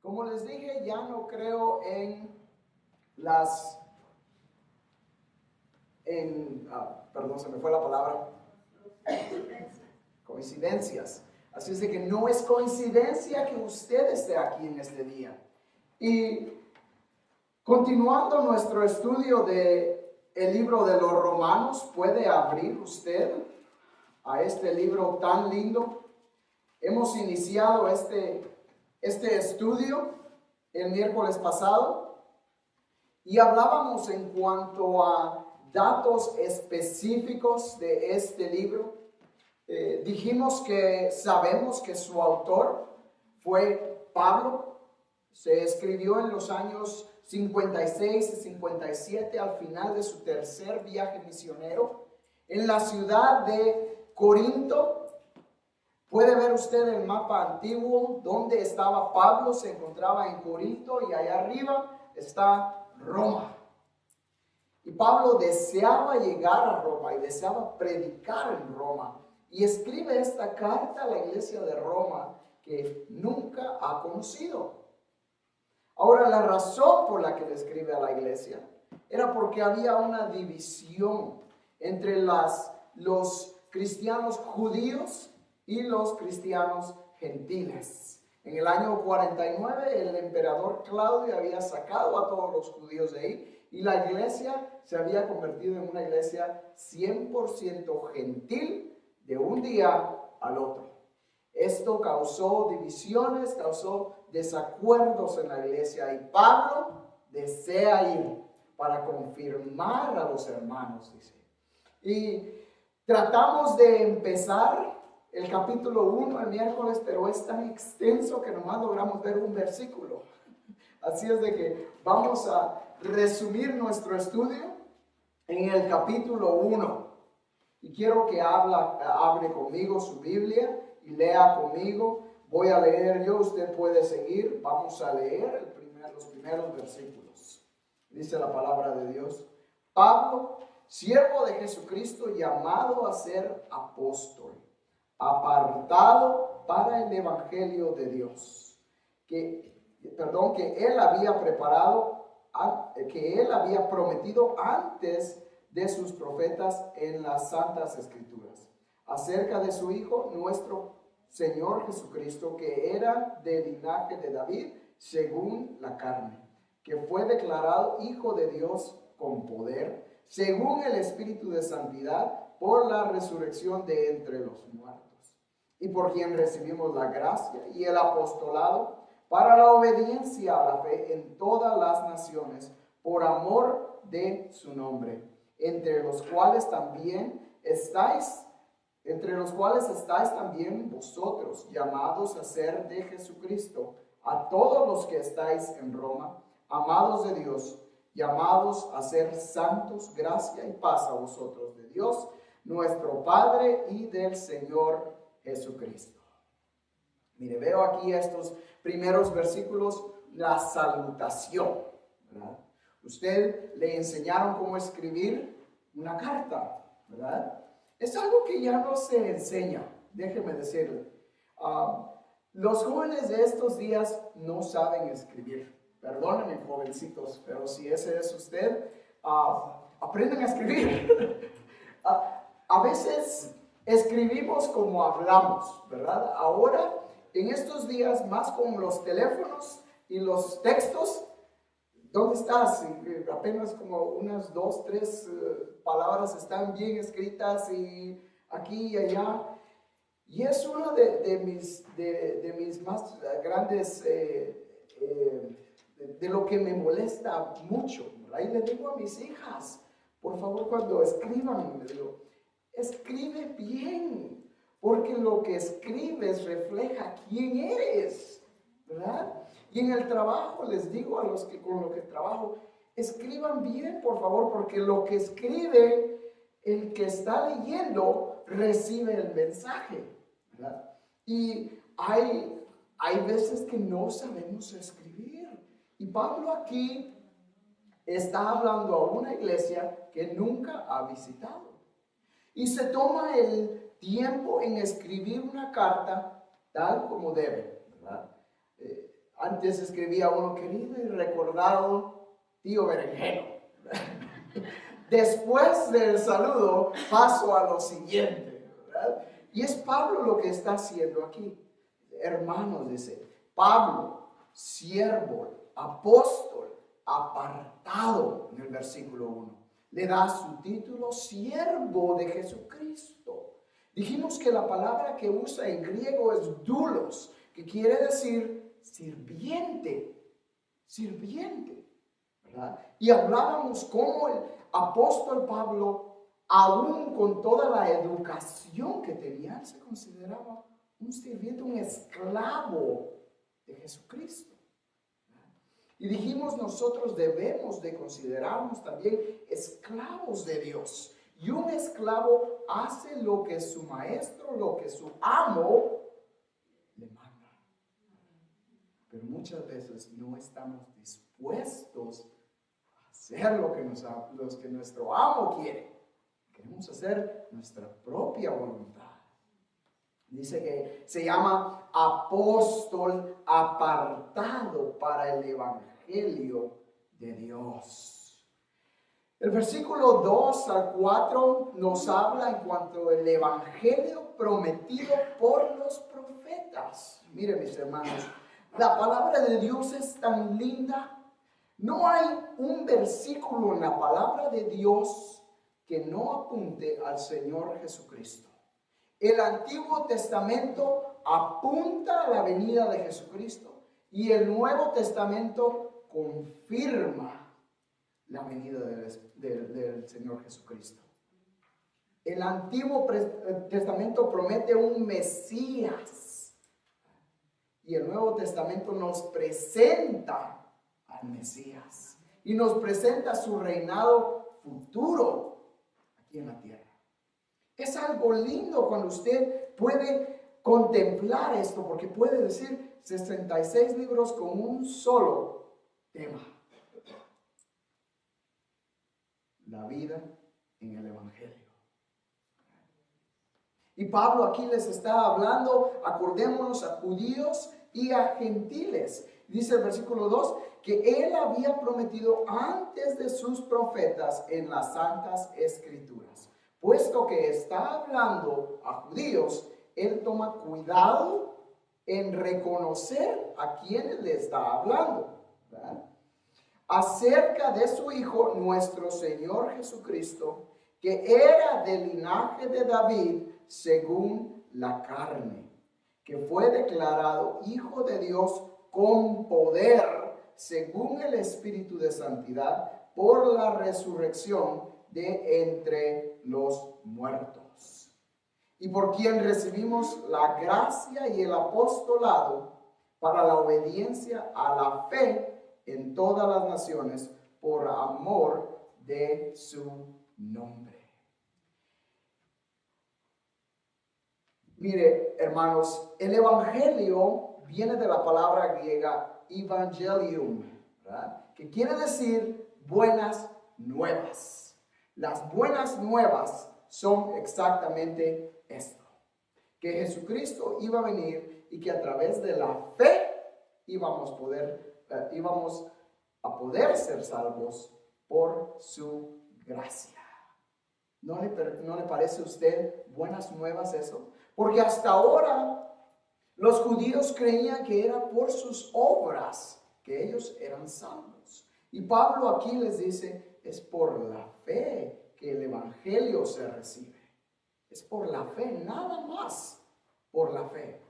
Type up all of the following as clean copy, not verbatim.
Como les dije, ya no creo en perdón, se me fue la palabra, coincidencias. Así es de que no es coincidencia que usted esté aquí en este día. Y continuando nuestro estudio de el libro de los Romanos, puede abrir usted a este libro tan lindo. Hemos iniciado este estudio el miércoles pasado y hablábamos en cuanto a datos específicos de este libro. Dijimos que sabemos que su autor fue Pablo. Se escribió en los años 56 y 57 al final de su tercer viaje misionero en la ciudad de Corinto. Puede ver usted el mapa antiguo donde estaba Pablo, se encontraba en Corinto y allá arriba está Roma. Y Pablo deseaba llegar a Roma y deseaba predicar en Roma. Y escribe esta carta a la iglesia de Roma que nunca ha conocido. Ahora, la razón por la que le escribe a la iglesia era porque había una división entre los cristianos judíos y los cristianos gentiles. En el año 49 el emperador Claudio había sacado a todos los judíos de ahí y la iglesia se había convertido en una iglesia 100% gentil de un día al otro. Esto causó divisiones, causó desacuerdos en la iglesia y Pablo desea ir para confirmar a los hermanos, dice. Y tratamos de empezar el capítulo 1 el miércoles, pero es tan extenso que nomás logramos ver un versículo. Así es de que vamos a resumir nuestro estudio en el capítulo 1. Y quiero que hable conmigo su Biblia y lea conmigo. Voy a leer yo, usted puede seguir. Vamos a leer los primeros versículos. Dice la palabra de Dios. Pablo, siervo de Jesucristo, llamado a ser apóstol, apartado para el evangelio de Dios, que él había preparado, que él había prometido antes de sus profetas en las santas escrituras, acerca de su Hijo, nuestro Señor Jesucristo, que era del linaje de David, según la carne, que fue declarado Hijo de Dios con poder, según el Espíritu de santidad, por la resurrección de entre los muertos, y por quien recibimos la gracia y el apostolado para la obediencia a la fe en todas las naciones, por amor de su nombre, entre los cuales estáis también vosotros, llamados a ser de Jesucristo, a todos los que estáis en Roma, amados de Dios, llamados a ser santos, gracia y paz a vosotros de Dios, nuestro Padre, y del Señor Jesucristo. Mire, veo aquí estos primeros versículos, la salutación, ¿verdad? Usted le enseñaron cómo escribir una carta, ¿verdad? Es algo que ya no se enseña, déjeme decirle. Los jóvenes de estos días no saben escribir. Perdónenme, jovencitos, pero si ese es usted, aprendan a escribir. A veces escribimos como hablamos, ¿verdad? Ahora, en estos días, más con los teléfonos y los textos, ¿dónde estás? Y apenas como unas 2, 3 palabras están bien escritas y aquí y allá. Y es uno de mis más grandes, de lo que me molesta mucho, ¿verdad? Y le digo a mis hijas, por favor, cuando escriban, les digo, escribe bien, porque lo que escribes refleja quién eres, ¿verdad? Y en el trabajo les digo a los que con lo que trabajo, escriban bien, por favor, porque lo que escribe el que está leyendo recibe el mensaje, ¿verdad? Y hay veces que no sabemos escribir. Y Pablo aquí está hablando a una iglesia que nunca ha visitado. Y se toma el tiempo en escribir una carta tal como debe, ¿verdad? Antes escribía uno, querido y recordado tío Berenjeno. Después del saludo paso a lo siguiente, ¿verdad? Y es Pablo lo que está haciendo aquí. Hermanos, dice, Pablo, siervo, apóstol, apartado, en el versículo 1. Le da su título, siervo de Jesucristo. Dijimos que la palabra que usa en griego es doulos, que quiere decir sirviente, sirviente, ¿verdad? Y hablábamos cómo el apóstol Pablo, aún con toda la educación que tenía, él se consideraba un sirviente, un esclavo de Jesucristo. Y dijimos, nosotros debemos de considerarnos también esclavos de Dios. Y un esclavo hace lo que su maestro, lo que su amo le manda. Pero muchas veces no estamos dispuestos a hacer lo que nuestro amo quiere. Queremos hacer nuestra propia voluntad. Dice que se llama apóstol apartado para el evangelio de Dios. El versículo 2 al 4 nos habla en cuanto al evangelio prometido por los profetas. Miren, mis hermanos, la palabra de Dios es tan linda. No hay un versículo en la palabra de Dios que no apunte al Señor Jesucristo. El Antiguo Testamento apunta a la venida de Jesucristo y el Nuevo Testamento confirma la venida del Señor Jesucristo. El Antiguo Testamento promete un Mesías y el Nuevo Testamento nos presenta al Mesías y nos presenta su reinado futuro aquí en la tierra. Es algo lindo cuando usted puede contemplar esto, porque puede decir 66 libros con un solo tema: la vida en el Evangelio. Y Pablo aquí les está hablando, acordémonos, a judíos y a gentiles. Dice el versículo 2 que él había prometido antes de sus profetas en las santas escrituras. Puesto que está hablando a judíos, él toma cuidado en reconocer a quienes le está hablando, ¿verdad? Acerca de su Hijo, nuestro Señor Jesucristo, que era del linaje de David según la carne, que fue declarado Hijo de Dios con poder, según el Espíritu de Santidad, por la resurrección de entre los muertos, y por quien recibimos la gracia y el apostolado para la obediencia a la fe en todas las naciones, por amor de su nombre. Mire, hermanos, el evangelio viene de la palabra griega evangelium, ¿verdad? Que quiere decir buenas nuevas. Las buenas nuevas son exactamente esto: que Jesucristo iba a venir y que a través de la fe íbamos a poder ser salvos por su gracia. ¿No le parece a usted buenas nuevas eso? Porque hasta ahora los judíos creían que era por sus obras que ellos eran salvos. Y Pablo aquí les dice, es por la fe que el evangelio se recibe. Es por la fe, nada más por la fe.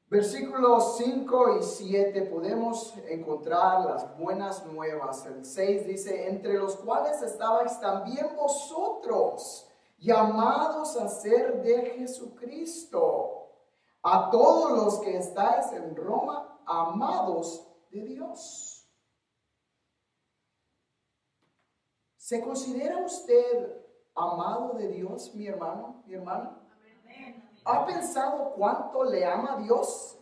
Versículos 5 y 7 podemos encontrar las buenas nuevas. El 6 dice, entre los cuales estabais también vosotros, llamados a ser de Jesucristo, a todos los que estáis en Roma, amados de Dios. ¿Se considera usted amado de Dios, mi hermano, mi hermana? ¿Ha pensado cuánto le ama Dios?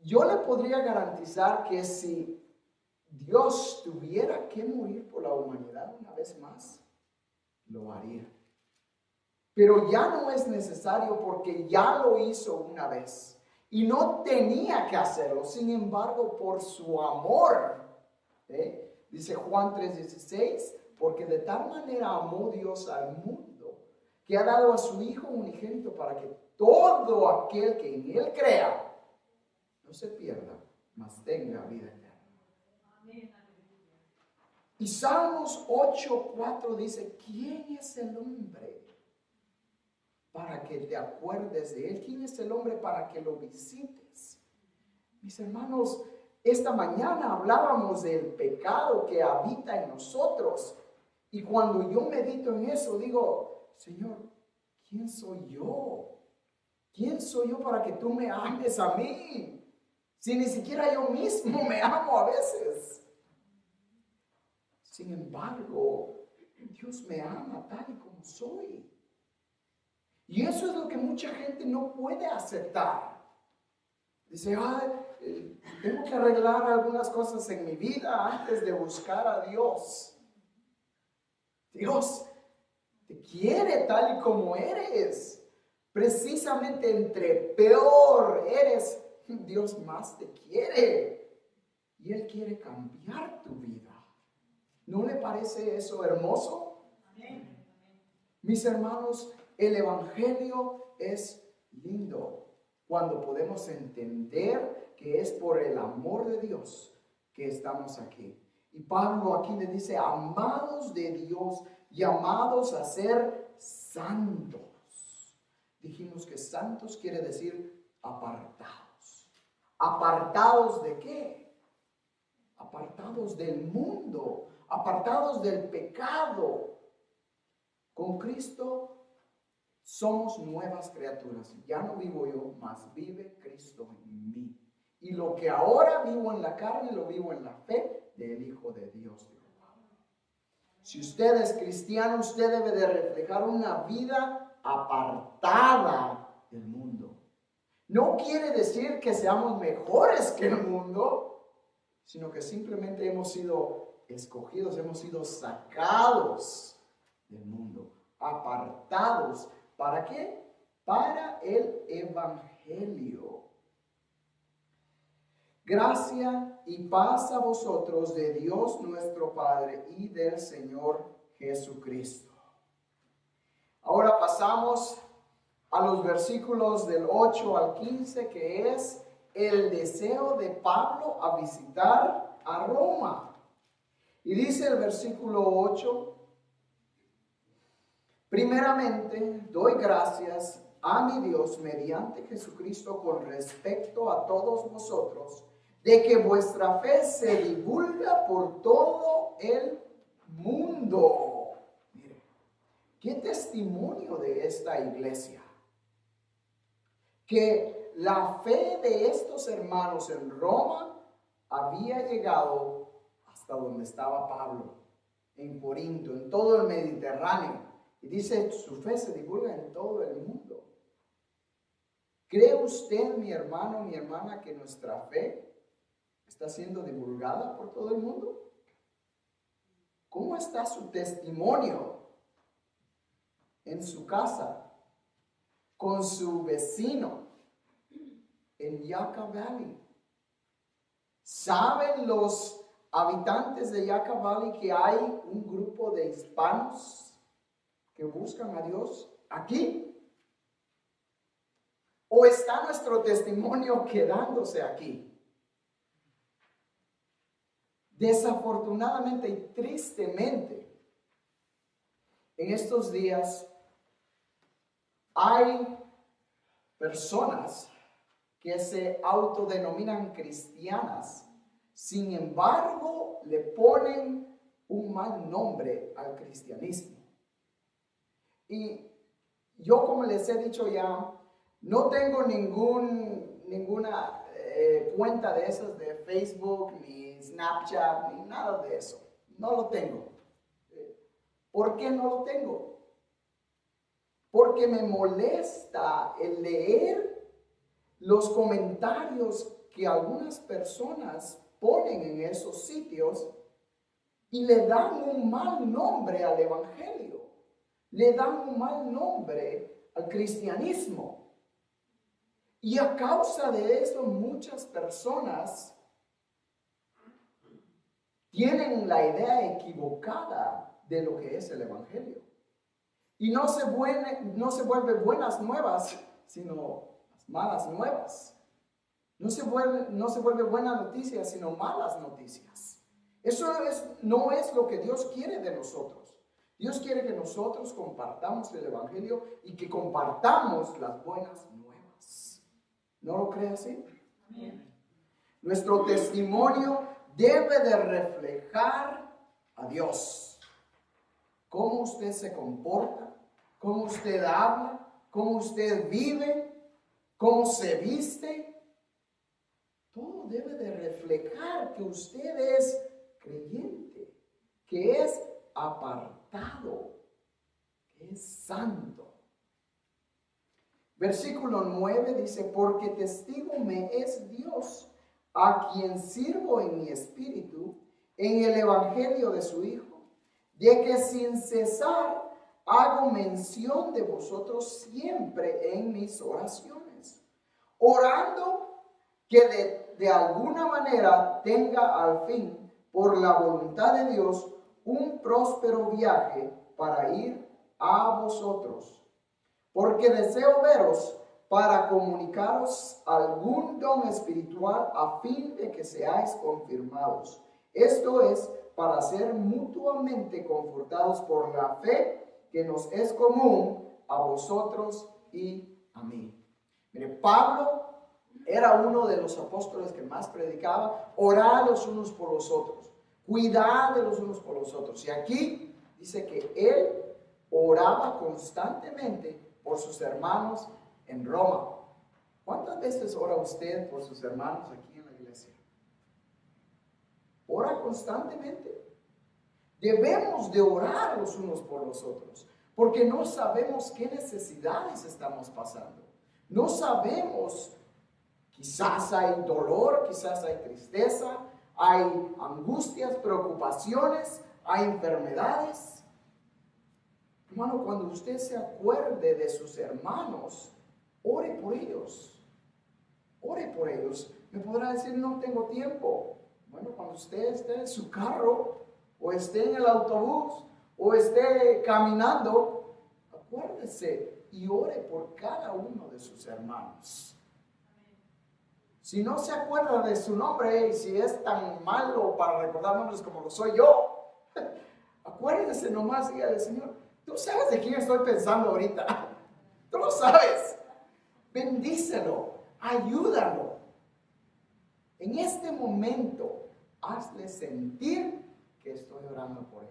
Yo le podría garantizar que si Dios tuviera que morir por la humanidad una vez más, lo haría. pero ya no es necesario porque ya lo hizo una vez y no tenía que hacerlo. Sin embargo, por su amor, dice Juan 3:16, porque de tal manera amó Dios al mundo que ha dado a su Hijo unigénito para que todo aquel que en Él crea no se pierda, mas tenga vida eterna. Y Salmos 8:4 dice, ¿quién es el hombre para que te acuerdes de él? ¿Quién es el hombre para que lo visites? Mis hermanos, esta mañana hablábamos del pecado que habita en nosotros. Y cuando yo medito en eso, digo, Señor, ¿quién soy yo? ¿Quién soy yo para que tú me ames a mí? Si ni siquiera yo mismo me amo a veces. Sin embargo, Dios me ama tal y como soy. Y eso es lo que mucha gente no puede aceptar. Dice, tengo que arreglar algunas cosas en mi vida antes de buscar a Dios. Dios te quiere tal y como eres. Precisamente entre peor eres, Dios más te quiere. Y Él quiere cambiar tu vida. ¿No le parece eso hermoso? Amén. Mis hermanos, el Evangelio es lindo cuando podemos entender que es por el amor de Dios que estamos aquí. Y Pablo aquí le dice, amados de Dios, llamados a ser santos. Dijimos que santos quiere decir apartados. ¿Apartados de qué? Apartados del mundo, apartados del pecado. Con Cristo somos nuevas criaturas. Ya no vivo yo, mas vive Cristo en mí. Y lo que ahora vivo en la carne, lo vivo en la fe del Hijo de Dios. Si usted es cristiano, usted debe de reflejar una vida apartada del mundo. No quiere decir que seamos mejores que el mundo, sino que simplemente hemos sido escogidos, hemos sido sacados del mundo, apartados. ¿Para qué? Para el Evangelio. Gracia y paz a vosotros de Dios nuestro Padre y del Señor Jesucristo. Ahora pasamos a los versículos del 8 al 15, que es el deseo de Pablo a visitar a Roma. Y dice el versículo 8, primeramente doy gracias a mi Dios mediante Jesucristo con respecto a todos vosotros, de que vuestra fe se divulga por todo el mundo. Mire, qué testimonio de esta iglesia. Que la fe de estos hermanos en Roma había llegado hasta donde estaba Pablo, en Corinto, en todo el Mediterráneo. Y dice, su fe se divulga en todo el mundo. ¿Cree usted, mi hermano, mi hermana, que nuestra fe está siendo divulgada por todo el mundo? ¿Cómo está su testimonio en su casa, con su vecino, en Yucca Valley? ¿Saben los habitantes de Yucca Valley que hay un grupo de hispanos que buscan a Dios aquí? ¿O está nuestro testimonio quedándose aquí? Desafortunadamente y tristemente, en estos días hay personas que se autodenominan cristianas, sin embargo le ponen un mal nombre al cristianismo. Y yo, como les he dicho ya, no tengo ninguna cuenta de esas de Facebook, ni Snapchat, ni nada de eso. No lo tengo. ¿Por qué no lo tengo? Porque me molesta el leer los comentarios que algunas personas ponen en esos sitios y le dan un mal nombre al Evangelio. le dan un mal nombre al cristianismo. Y a causa de eso muchas personas tienen la idea equivocada de lo que es el evangelio. Y no se vuelve buenas nuevas, sino malas nuevas. No se vuelve buena noticia, sino malas noticias. Eso no es lo que Dios quiere de nosotros. Dios quiere que nosotros compartamos el evangelio y que compartamos las buenas nuevas. ¿No lo cree así? Amén. Nuestro testimonio debe de reflejar a Dios. Cómo usted se comporta, cómo usted habla, cómo usted vive, cómo se viste. Todo debe de reflejar que usted es creyente, que es apartado, que es santo. Versículo 9 dice, porque testigo me es Dios, a quien sirvo en mi espíritu, en el evangelio de su Hijo, de que sin cesar hago mención de vosotros siempre en mis oraciones, orando que de alguna manera tenga al fin, por la voluntad de Dios, un próspero viaje para ir a vosotros. Porque deseo veros para comunicaros algún don espiritual a fin de que seáis confirmados. Esto es para ser mutuamente confortados por la fe que nos es común a vosotros y a mí. Mire, Pablo era uno de los apóstoles que más predicaba, orar los unos por los otros, cuidar de los unos por los otros. Y aquí dice que él oraba constantemente por sus hermanos en Roma. ¿Cuántas veces ora usted por sus hermanos aquí en la iglesia? Ora constantemente. Debemos de orar los unos por los otros, porque no sabemos qué necesidades estamos pasando. No sabemos, quizás hay dolor, quizás hay tristeza, hay angustias, preocupaciones, hay enfermedades. Hermano, cuando usted se acuerde de sus hermanos, ore por ellos. Ore por ellos. Me podrá decir, no tengo tiempo. Bueno, cuando usted esté en su carro, o esté en el autobús, o esté caminando, acuérdese y ore por cada uno de sus hermanos. Si no se acuerda de su nombre y si es tan malo para recordar nombres como lo soy yo, acuérdese nomás y dígale, Señor, tú sabes de quién estoy pensando ahorita. Tú lo sabes. Bendícelo, ayúdalo. En este momento, hazle sentir que estoy orando por él.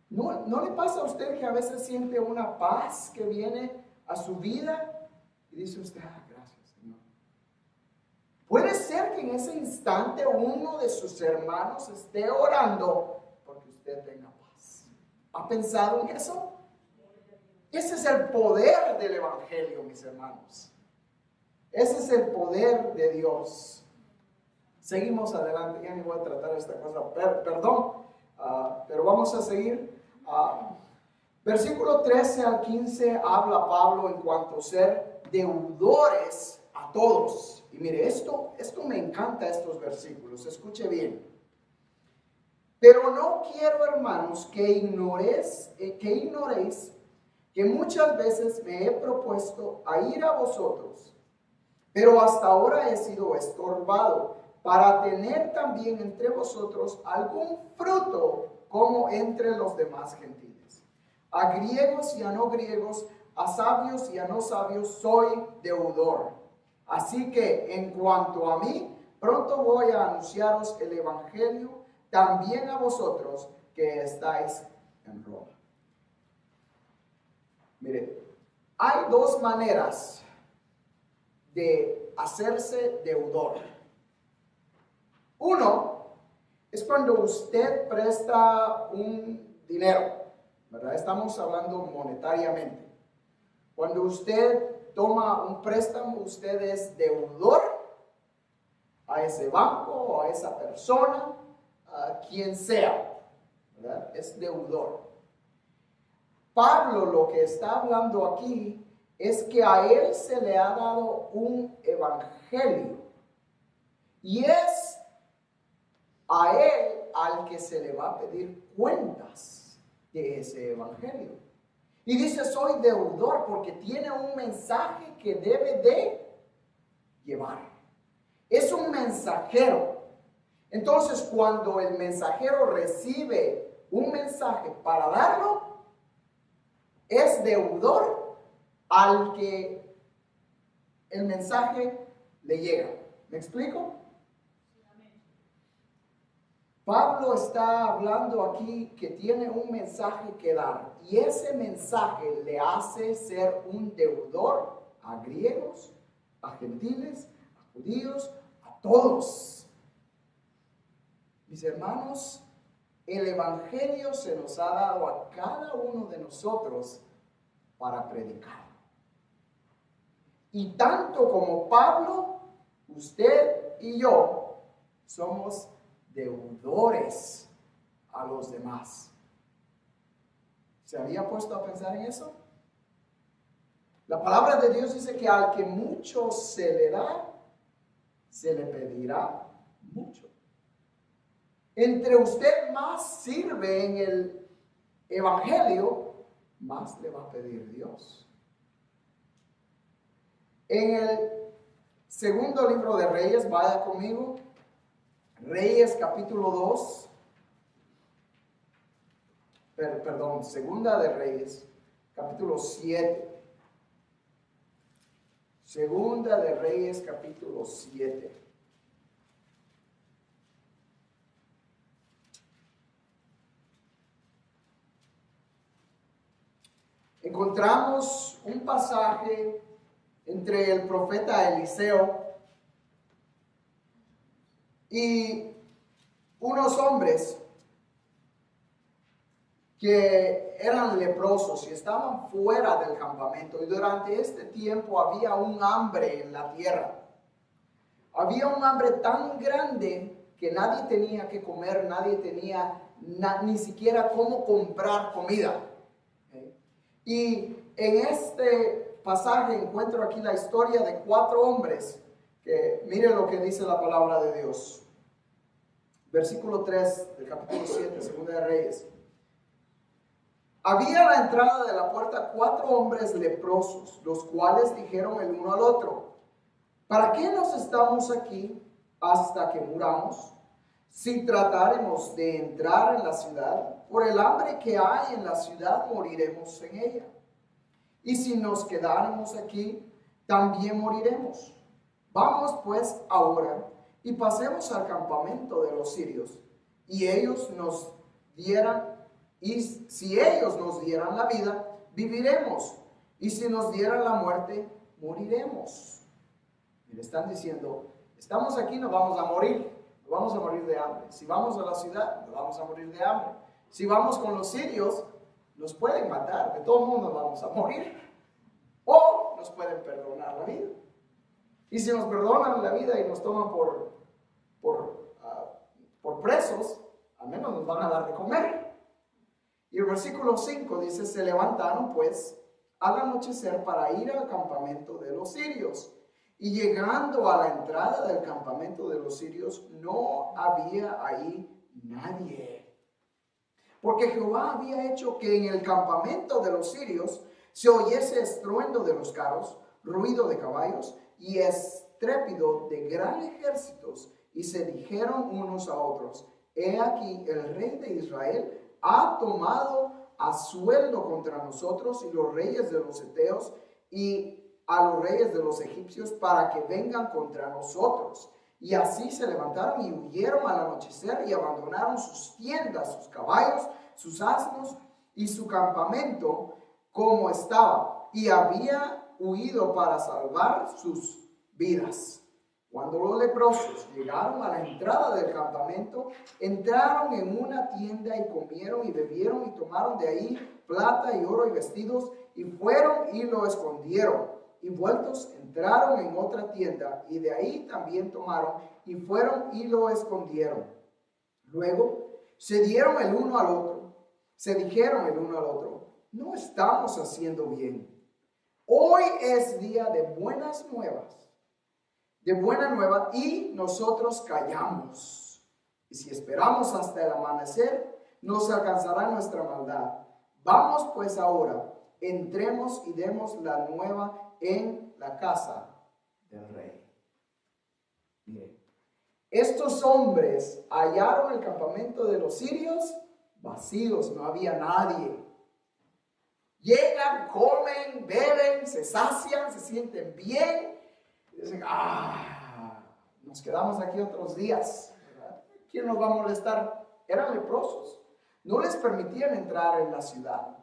¿No le pasa a usted que a veces siente una paz que viene a su vida y dice usted, gracias, Señor? Puede ser que en ese instante uno de sus hermanos esté orando porque usted tenga paz. ¿Ha pensado en eso? Ese es el poder del evangelio, mis hermanos. Ese es el poder de Dios. Seguimos adelante. Ya ni voy a tratar esta cosa. Perdón. Pero vamos a seguir. Versículo 13 al 15 habla Pablo en cuanto a ser deudores a todos. Y mire, esto me encanta, estos versículos. Escuche bien. Pero no quiero, hermanos, que ignoréis que muchas veces me he propuesto a ir a vosotros, pero hasta ahora he sido estorbado para tener también entre vosotros algún fruto como entre los demás gentiles. A griegos y a no griegos, a sabios y a no sabios soy deudor. Así que en cuanto a mí, pronto voy a anunciaros el evangelio también a vosotros que estáis en Roma. Mire, hay dos maneras de hacerse deudor. Uno es cuando usted presta un dinero, ¿verdad? Estamos hablando monetariamente. Cuando usted toma un préstamo, usted es deudor a ese banco o a esa persona, a quien sea, ¿verdad? Es deudor. Pablo lo que está hablando aquí es que a él se le ha dado un evangelio y es a él al que se le va a pedir cuentas de ese evangelio. Y dice, soy deudor porque tiene un mensaje que debe de llevar. Es un mensajero. Entonces, cuando el mensajero recibe un mensaje para darlo, es deudor al que el mensaje le llega. ¿Me explico? Pablo está hablando aquí que tiene un mensaje que dar y ese mensaje le hace ser un deudor a griegos, a gentiles, a judíos, a todos. Mis hermanos, el evangelio se nos ha dado a cada uno de nosotros para predicar. Y tanto como Pablo, usted y yo somos deudores a los demás. ¿Se había puesto a pensar en eso? La palabra de Dios dice que al que mucho se le da, se le pedirá mucho. Entre usted más sirve en el evangelio, más le va a pedir Dios. En el segundo libro de Reyes, vaya conmigo, Reyes capítulo 2, segunda de Reyes, capítulo 7. Segunda de Reyes, capítulo 7. Encontramos un pasaje entre el profeta Eliseo y unos hombres que eran leprosos y estaban fuera del campamento. Y durante este tiempo había un hambre en la tierra. Había un hambre tan grande que nadie tenía que comer, nadie tenía ni siquiera cómo comprar comida. Y en este pasaje encuentro aquí la historia de 4 hombres que miren lo que dice la palabra de Dios. Versículo 3 del capítulo 7, segunda de Reyes. Había a la entrada de la puerta 4 hombres leprosos, los cuales dijeron el uno al otro: ¿para qué nos estamos aquí hasta que muramos? Si tratáremos de entrar en la ciudad, por el hambre que hay en la ciudad moriremos en ella. Y si nos quedáramos aquí, también moriremos. Vamos pues ahora y pasemos al campamento de los sirios, y si ellos nos dieran la vida, viviremos, y si nos dieran la muerte, moriremos. Y le están diciendo, estamos aquí, nos vamos a morir de hambre. Si vamos a la ciudad, nos vamos a morir de hambre. Si vamos con los sirios, nos pueden matar, de todo mundo vamos a morir. O nos pueden perdonar la vida. Y si nos perdonan la vida y nos toman por presos, al menos nos van a dar de comer. Y el versículo 5 dice, se levantaron pues al anochecer para ir al campamento de los sirios. Y llegando a la entrada del campamento de los sirios, no había ahí nadie. Porque Jehová había hecho que en el campamento de los sirios se oyese estruendo de los carros, ruido de caballos y estrépito de gran ejércitos. Y se dijeron unos a otros, he aquí el rey de Israel ha tomado a sueldo contra nosotros y los reyes de los heteos y a los reyes de los egipcios para que vengan contra nosotros. Y así se levantaron y huyeron al anochecer y abandonaron sus tiendas, sus caballos, sus asnos y su campamento como estaba. Y había huido para salvar sus vidas. Cuando los leprosos llegaron a la entrada del campamento, entraron en una tienda y comieron y bebieron y tomaron de ahí plata y oro y vestidos y fueron y lo escondieron. Y vueltos entraron en otra tienda y de ahí también tomaron y fueron y lo escondieron. Luego se dijeron el uno al otro, no estamos haciendo bien. Hoy es día de buenas nuevas, de buena nueva, y nosotros callamos. Y si esperamos hasta el amanecer, no se alcanzará nuestra maldad. Vamos pues ahora, entremos y demos la nueva en la casa del rey. Miren, estos hombres hallaron el campamento de los sirios vacíos, no había nadie. Llegan, comen, beben, se sacian, se sienten bien. Y dicen, nos quedamos aquí otros días, ¿verdad? ¿Quién nos va a molestar? Eran leprosos. No les permitían entrar en la ciudad.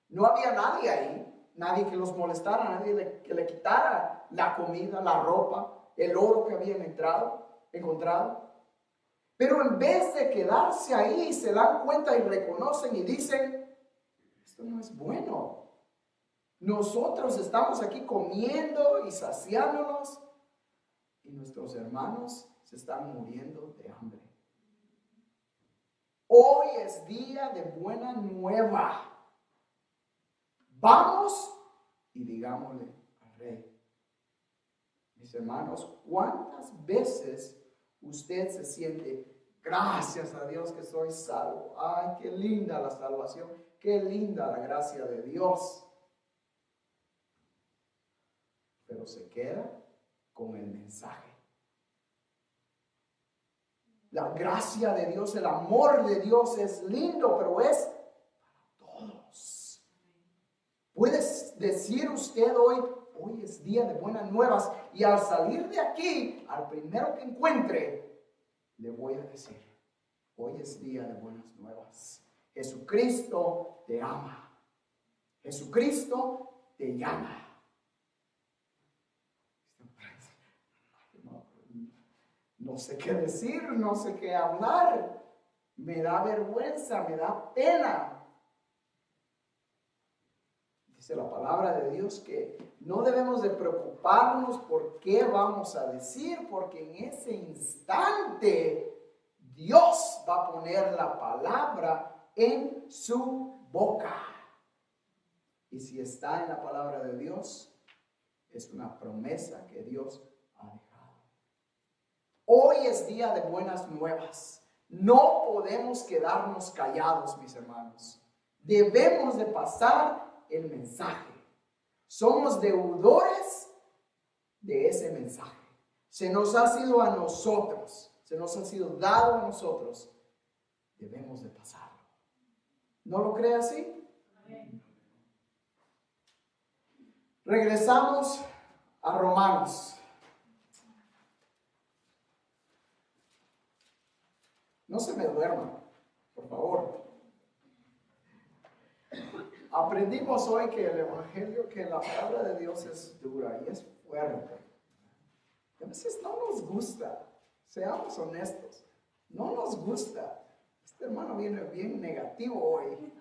No había nadie ahí, nadie que los molestara, nadie que le quitara la comida, la ropa, el oro que habían encontrado. Pero en vez de quedarse ahí, se dan cuenta y reconocen y dicen, esto no es bueno. Nosotros estamos aquí comiendo y saciándonos y nuestros hermanos se están muriendo de hambre. Hoy es día de buena nueva. Vamos y digámosle al rey. Mis hermanos, ¿cuántas veces usted se siente, gracias a Dios que soy salvo? Ay, qué linda la salvación, qué linda la gracia de Dios. Pero se queda con el mensaje. La gracia de Dios, el amor de Dios es lindo, pero es para todos. Puedes decir usted hoy es día de buenas nuevas, y al salir de aquí, al primero que encuentre, le voy a decir, hoy es día de buenas nuevas. Jesucristo te ama. Jesucristo te llama. No sé qué decir, no sé qué hablar. Me da vergüenza, me da pena. Dice la palabra de Dios que no debemos de preocuparnos por qué vamos a decir, porque en ese instante Dios va a poner la palabra en su boca. Y si está en la palabra de Dios, es una promesa que Dios ha dejado. Hoy es día de buenas nuevas. No podemos quedarnos callados, mis hermanos. Debemos de pasar el mensaje. Somos deudores de ese mensaje. Se nos ha sido a nosotros, se nos ha sido dado a nosotros. Debemos de pasarlo. ¿No lo cree así? Amén. Regresamos a Romanos. No se me duerman, por favor. Aprendimos hoy que el Evangelio, que la palabra de Dios es dura y es fuerte. A veces no nos gusta, seamos honestos, no nos gusta. Este hermano viene bien negativo hoy,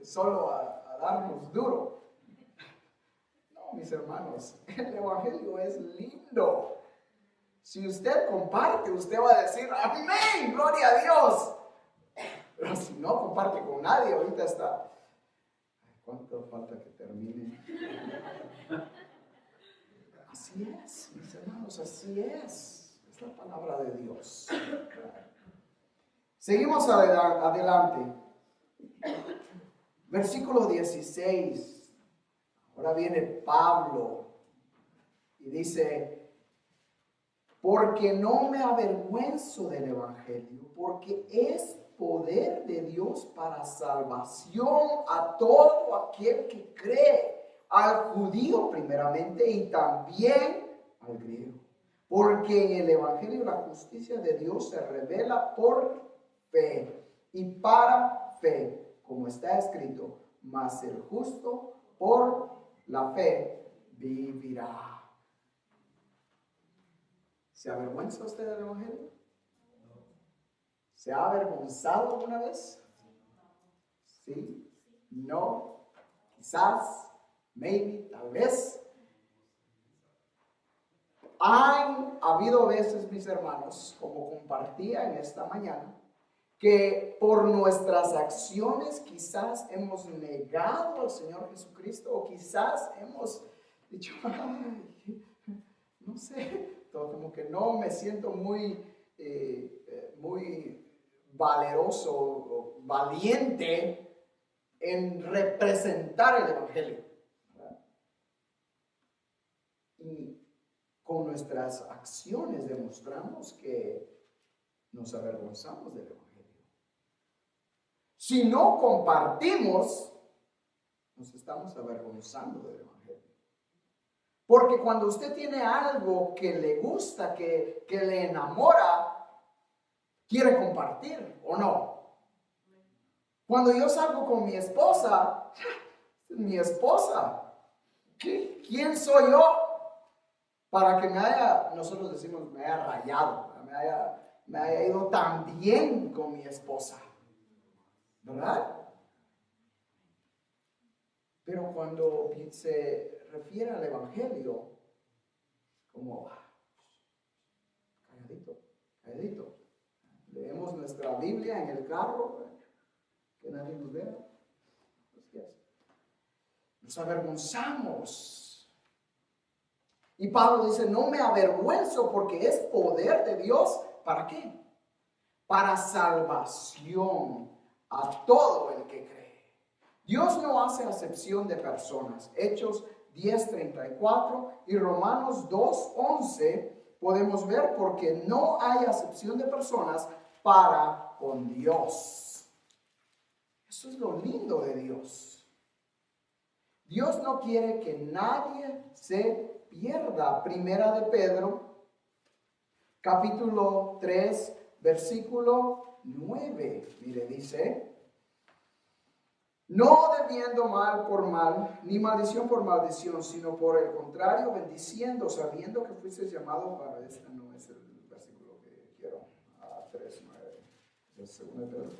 solo a darnos duro. No, mis hermanos, el Evangelio es lindo. Si usted comparte, usted va a decir, amén, gloria a Dios. Pero si no comparte con nadie, ahorita está... ¿Cuánto falta que termine? Así es, mis hermanos, así es. Es la palabra de Dios. Seguimos adelante. Versículo 16. Ahora viene Pablo y dice, porque no me avergüenzo del Evangelio, porque es poder de Dios para salvación a todo aquel que cree, al judío primeramente y también al griego. Porque en el Evangelio la justicia de Dios se revela por fe y para fe, como está escrito, mas el justo por la fe vivirá. ¿Se avergüenza usted del Evangelio? ¿Se ha avergonzado alguna vez? ¿Sí? ¿No? Quizás, maybe, tal vez. Han habido veces, mis hermanos, como compartía en esta mañana, que por nuestras acciones quizás hemos negado al Señor Jesucristo o quizás hemos dicho, "Ay, no sé, como que no me siento muy valeroso o valiente en representar el Evangelio". Y con nuestras acciones demostramos que nos avergonzamos del Evangelio. Si no compartimos, nos estamos avergonzando del Evangelio. Porque cuando usted tiene algo que le gusta, que le enamora, quiere compartir, ¿o no? Cuando yo salgo con mi esposa, ¿quién soy yo para que nosotros decimos, me haya rayado, me haya ido tan bien con mi esposa? ¿Verdad? Pero cuando se refiere al Evangelio, como calladito. Leemos nuestra Biblia en el carro, que nadie nos vea. Nos avergonzamos. Y Pablo dice, no me avergüenzo porque es poder de Dios. ¿Para qué? Para salvación a todo el que cree. Dios no hace acepción de personas. Hechos 10:34 y Romanos 2:11 podemos ver porque no hay acepción de personas para con Dios. Eso es lo lindo de Dios. Dios no quiere que nadie se pierda. Primera de Pedro, capítulo 3, versículo 9. Mire, dice, no debiendo mal por mal, ni maldición por maldición, sino por el contrario, bendiciendo, sabiendo que fuiste llamado para este. No es el versículo que quiero. 3, 9. Es segunda de Pedro.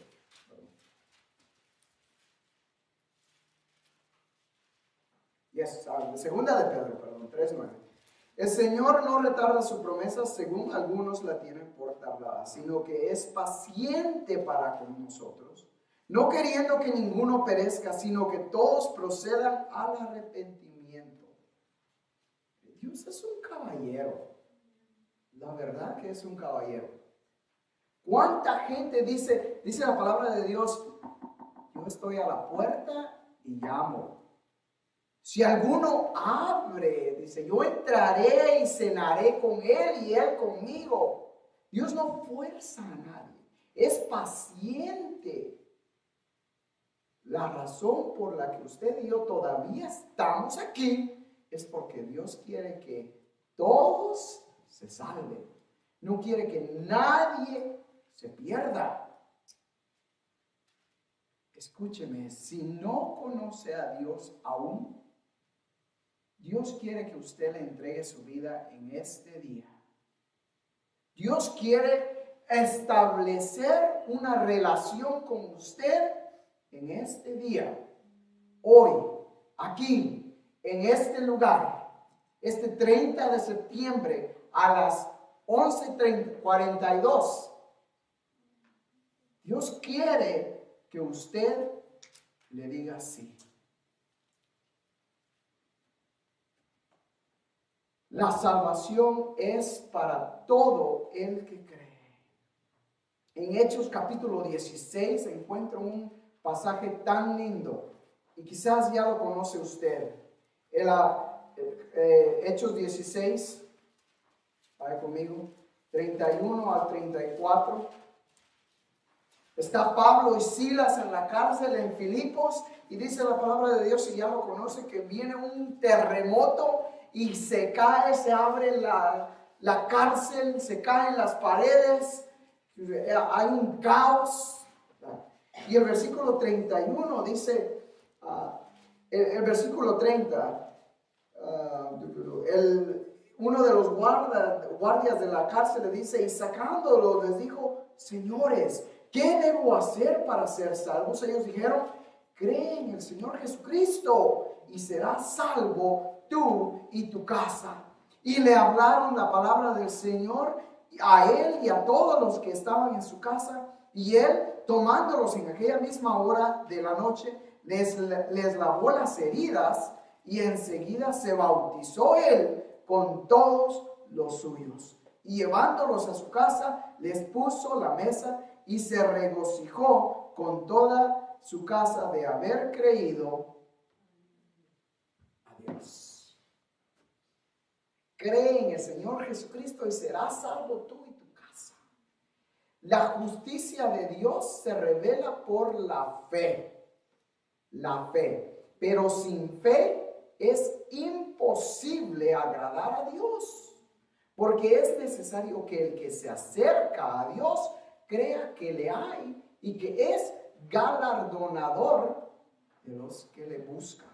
Segunda de Pedro, 3:9. El Señor no retarda su promesa según algunos la tienen por tardada, sino que es paciente para con nosotros, no queriendo que ninguno perezca, sino que todos procedan al arrepentimiento. Dios es un caballero. La verdad que es un caballero. ¿Cuánta gente dice la palabra de Dios? Yo estoy a la puerta y llamo. Si alguno abre, dice, yo entraré y cenaré con él y él conmigo. Dios no fuerza a nadie, es paciente. La razón por la que usted y yo todavía estamos aquí es porque Dios quiere que todos se salven. No quiere que nadie se pierda. Escúcheme, si no conoce a Dios aún, Dios quiere que usted le entregue su vida en este día. Dios quiere establecer una relación con usted en este día. Hoy, aquí, en este lugar, este 30 de septiembre a las 11:42. Dios quiere que usted le diga sí. La salvación es para todo el que cree. En Hechos capítulo 16 se encuentra un pasaje tan lindo y quizás ya lo conoce usted. Hechos 16, vaya conmigo, 31 al 34. Está Pablo y Silas en la cárcel en Filipos y dice la palabra de Dios, y ya lo conoce, que viene un terremoto y se cae, se abre la cárcel, se caen las paredes, hay un caos. Y el versículo 31 dice, el versículo 30, uno de los guardias de la cárcel le dice, y sacándolo les dijo, señores, ¿qué debo hacer para ser salvos? Ellos dijeron, cree en el Señor Jesucristo y serás salvo tú y tu casa. Y le hablaron la palabra del Señor a él y a todos los que estaban en su casa. Y él, tomándolos en aquella misma hora de la noche, les lavó las heridas y enseguida se bautizó él con todos los suyos. Y llevándolos a su casa, les puso la mesa y se regocijó con toda su casa de haber creído a Dios. Cree en el Señor Jesucristo y serás salvo tú y tu casa. La justicia de Dios se revela por la fe. La fe. Pero sin fe es imposible agradar a Dios. Porque es necesario que el que se acerca a Dios crea que le hay y que es galardonador de los que le buscan.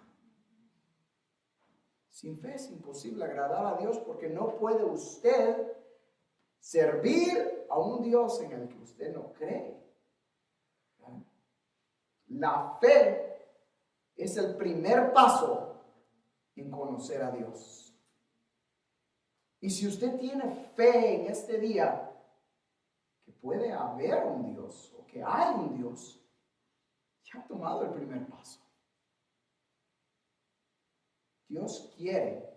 Sin fe es imposible agradar a Dios porque no puede usted servir a un Dios en el que usted no cree. La fe es el primer paso en conocer a Dios. Y si usted tiene fe en este día que puede haber un Dios o que hay un Dios, ya ha tomado el primer paso. Dios quiere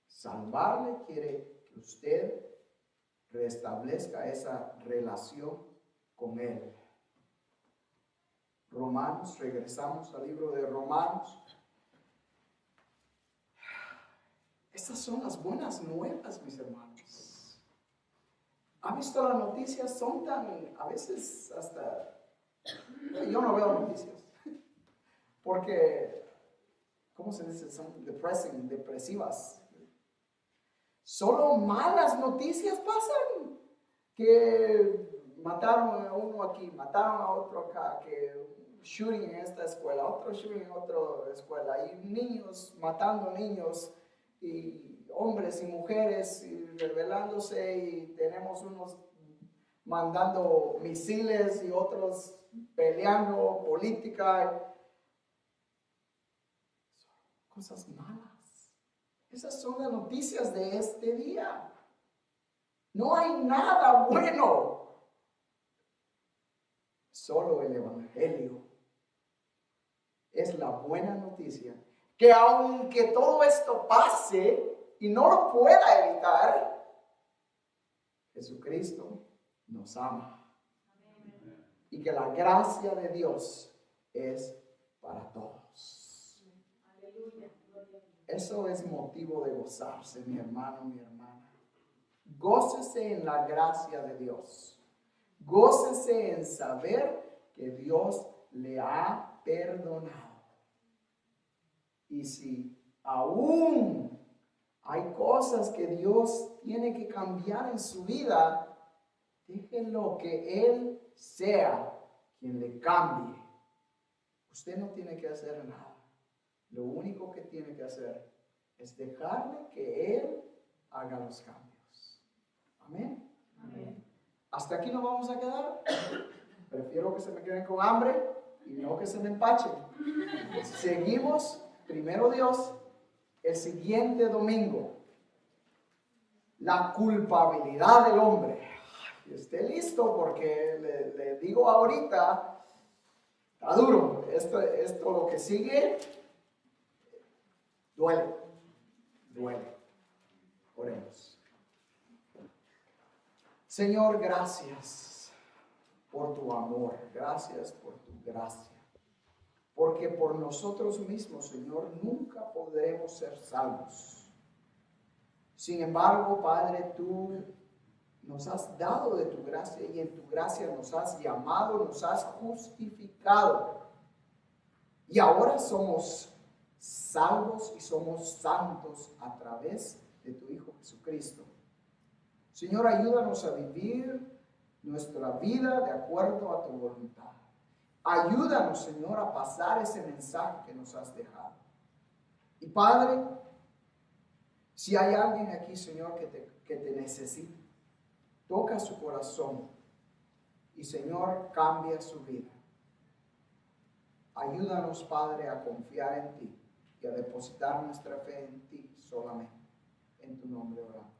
salvarle, quiere que usted restablezca esa relación con Él. Romanos, regresamos al libro de Romanos. Estas son las buenas nuevas, mis hermanos. ¿Han visto las noticias? Son tan, a veces hasta, yo no veo noticias, porque, ¿cómo se dice? Son depresivas. Solo malas noticias pasan, que mataron a uno aquí, mataron a otro acá, que shooting en esta escuela, otro shooting en otra escuela, y niños matando niños, y hombres y mujeres y rebelándose, y tenemos unos mandando misiles y otros peleando política. Cosas malas. Esas son las noticias de este día. No hay nada bueno. Solo el Evangelio es la buena noticia. Que aunque todo esto pase y no lo pueda evitar, Jesucristo nos ama. Y que la gracia de Dios es para todos. Eso es motivo de gozarse, mi hermano, mi hermana. Gócese en la gracia de Dios. Gócese en saber que Dios le ha perdonado. Y si aún hay cosas que Dios tiene que cambiar en su vida, déjenlo que Él sea quien le cambie. Usted no tiene que hacer nada. Lo único que tiene que hacer es dejarle que Él haga los cambios. Amén. Amén. Hasta aquí nos vamos a quedar. Prefiero que se me queden con hambre y no que se me empachen. Seguimos, primero Dios, el siguiente domingo. La culpabilidad del hombre. Y esté listo porque le digo ahorita, está duro. Esto lo que sigue, duele. Oremos. Señor, gracias por tu amor, gracias por tu gracia, porque por nosotros mismos, Señor, nunca podremos ser salvos. Sin embargo, Padre, tú nos has dado de tu gracia y en tu gracia nos has llamado, nos has justificado. Y ahora somos salvos y somos santos a través de tu Hijo Jesucristo. Señor, ayúdanos a vivir nuestra vida de acuerdo a tu voluntad. Ayúdanos, Señor, a pasar ese mensaje que nos has dejado. Y Padre, si hay alguien aquí, Señor, que te necesita, toca su corazón y, Señor, cambia su vida. Ayúdanos, Padre, a confiar en ti y a depositar nuestra fe en ti solamente. En tu nombre oramos.